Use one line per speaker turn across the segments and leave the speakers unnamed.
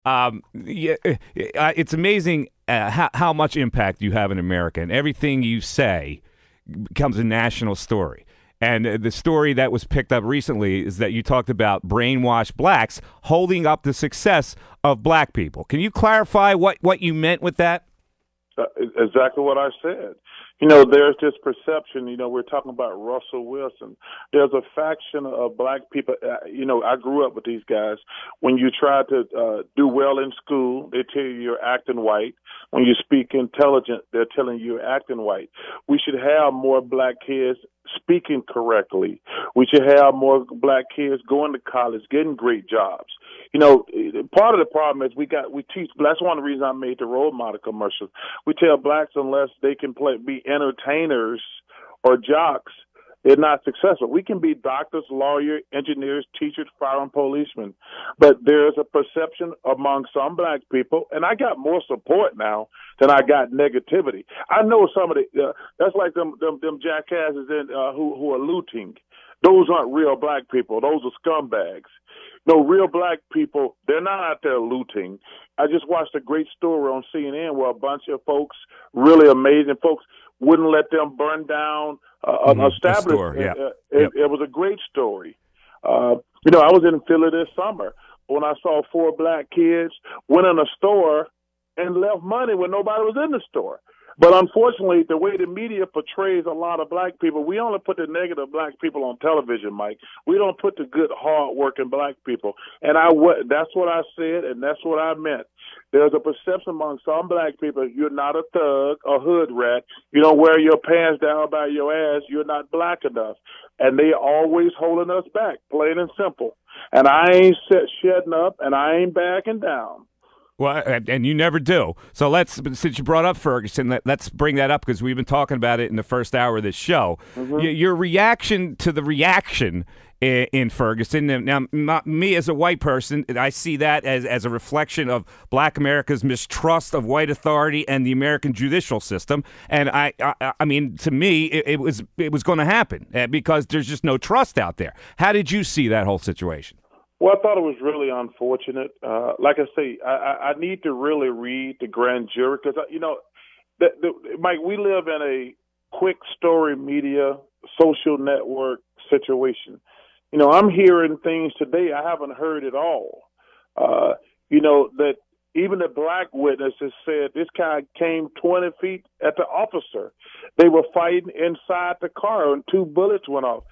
Yeah, it's amazing how much impact you have in America, and everything you say becomes a national story. And the story that was picked up recently is that you talked about brainwashed blacks holding up the success of black people. Can you clarify what you meant with that?
Exactly what I said. You know, there's this perception, you know, we're talking about Russell Wilson. There's a faction of black people, you know, I grew up with these guys. When you try to do well in school, they tell you you're acting white. When you speak intelligent, they're telling you you're acting white. We should have more black kids speaking correctly. We should have more black kids going to college, getting great jobs. You know, part of the problem is we teach. That's one of the reasons I made the role model commercials. We tell blacks unless they can be entertainers or jocks, they're not successful. We can be doctors, lawyers, engineers, teachers, firemen, policemen, but there's a perception among some black people, and I got more support now than I got negativity. I know some of the that's like them jackasses who are looting. Those aren't real black people. Those are scumbags. No, real black people, they're not out there looting. I just watched a great story on CNN where a bunch of folks, really amazing folks, wouldn't let them burn down an establishment. It was a great story. You know, I was in Philly this summer when I saw 4 black kids went in a store and left money when nobody was in the store. But unfortunately, the way the media portrays a lot of black people, we only put the negative black people on television, Mike. We don't put the good, hard-working black people. And that's what I said, and that's what I meant. There's a perception among some black people, you're not a thug, a hood rat. You don't wear your pants down by your ass. You're not black enough. And they always holding us back, plain and simple. And I ain't shutting up, and I ain't backing down.
Well, and you never do. So since you brought up Ferguson, let's bring that up because we've been talking about it in the first hour of this show. Mm-hmm. Your reaction to the reaction in Ferguson. Now, not me as a white person, I see that as a reflection of black America's mistrust of white authority and the American judicial system. And I mean, to me, it was going to happen because there's just no trust out there. How did you see that whole situation?
Well, I thought it was really unfortunate. Like I say, I need to really read the grand jury because, you know, Mike, we live in a quick story media, social network situation. You know, I'm hearing things today I haven't heard at all. You know, that even the black witnesses said this guy came 20 feet at the officer. They were fighting inside the car and 2 bullets went off.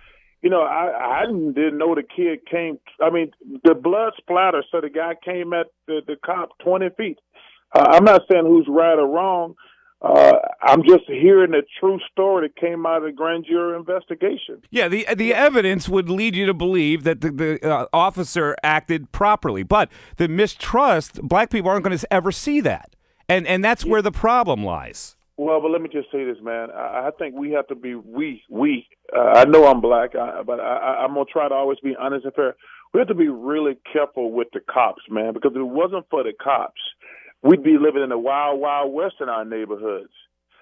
You know, I didn't know the kid came. I mean, the blood splatter, so the guy came at the cop 20 feet. I'm not saying who's right or wrong. I'm just hearing the true story that came out of the grand jury investigation.
Yeah, the evidence would lead you to believe that the officer acted properly. But the mistrust, black people aren't going to ever see that. And that's where the problem lies.
Well, but let me just say this, man. I think we have to be I know I'm black, but I'm going to try to always be honest and fair. We have to be really careful with the cops, man, because if it wasn't for the cops, we'd be living in the wild, wild west in our neighborhoods.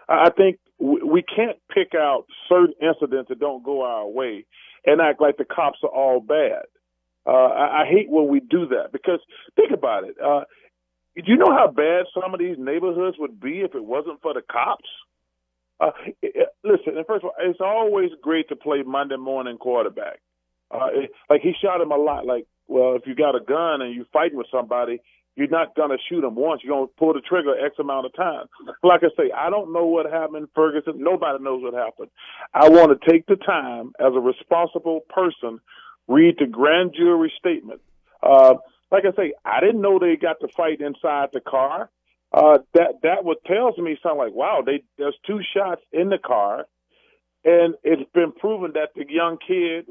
I think we can't pick out certain incidents that don't go our way and act like the cops are all bad. I hate when we do that because think about it. Do you know how bad some of these neighborhoods would be if it wasn't for the cops? Listen, and first of all, it's always great to play Monday morning quarterback. Like he shot him a lot. Like, well, if you got a gun and you're fighting with somebody, you're not going to shoot him once. You're going to pull the trigger X amount of time. Like I say, I don't know what happened in Ferguson. Nobody knows what happened. I want to take the time as a responsible person, read the grand jury statement. Like I say, I didn't know they got to fight inside the car. That what tells me something like, wow, there's 2 shots in the car, and it's been proven that the young kid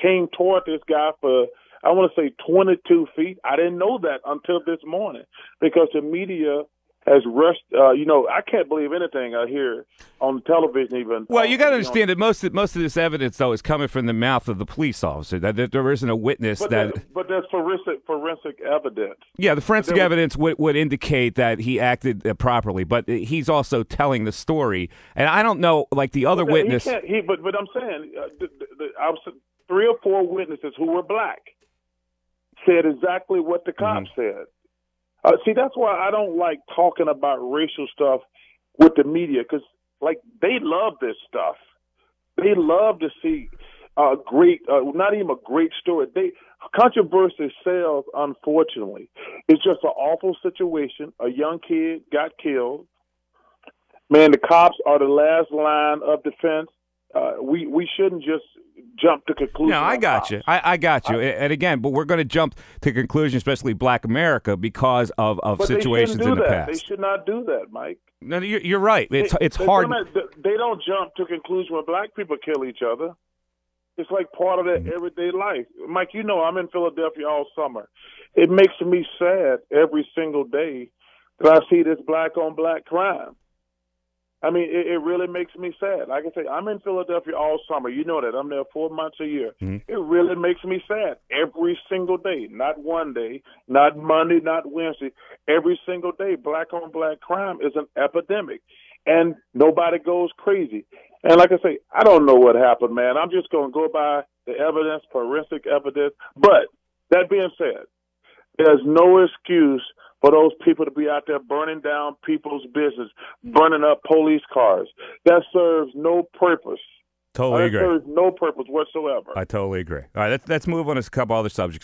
came toward this guy for, I want to say 22 feet. I didn't know that until this morning because the media has rushed. You know, I can't believe anything I hear on television even.
Well, you got to understand that most of this evidence, though, is coming from the mouth of the police officer. That there isn't a witness but
there's forensic evidence.
Yeah, the forensic evidence would indicate that he acted properly, but he's also telling the story. And I don't know, like the other witness.
But I'm saying, I was 3 or 4 witnesses who were black said exactly what the cops said. See, that's why I don't like talking about racial stuff with the media, because, like, they love this stuff. They love to see not even a great story. Controversy sells, unfortunately. It's just an awful situation. A young kid got killed. Man, the cops are the last line of defense. We shouldn't just jump to conclusions.
No, I got you. I got you. And again, but we're going to jump to conclusions, especially Black America, because of situations in the past.
They should not do that, Mike.
No, you're right. It's hard.
They don't jump to conclusions when black people kill each other. It's like part of their everyday life. Mike, you know I'm in Philadelphia all summer. It makes me sad every single day that I see this black-on-black crime. I mean, it really makes me sad. Like I say, I'm in Philadelphia all summer. You know that. I'm there 4 months a year. Mm-hmm. It really makes me sad every single day. Not one day, not Monday, not Wednesday. Every single day, black-on-black crime is an epidemic, and nobody goes crazy. And like I say, I don't know what happened, man. I'm just going to go by the evidence, forensic evidence. But that being said, there's no excuse for those people to be out there burning down people's business, burning up police cars. That serves no purpose.
Totally agree.
That serves no purpose whatsoever.
I totally agree. All right, let's move on to a couple other subjects.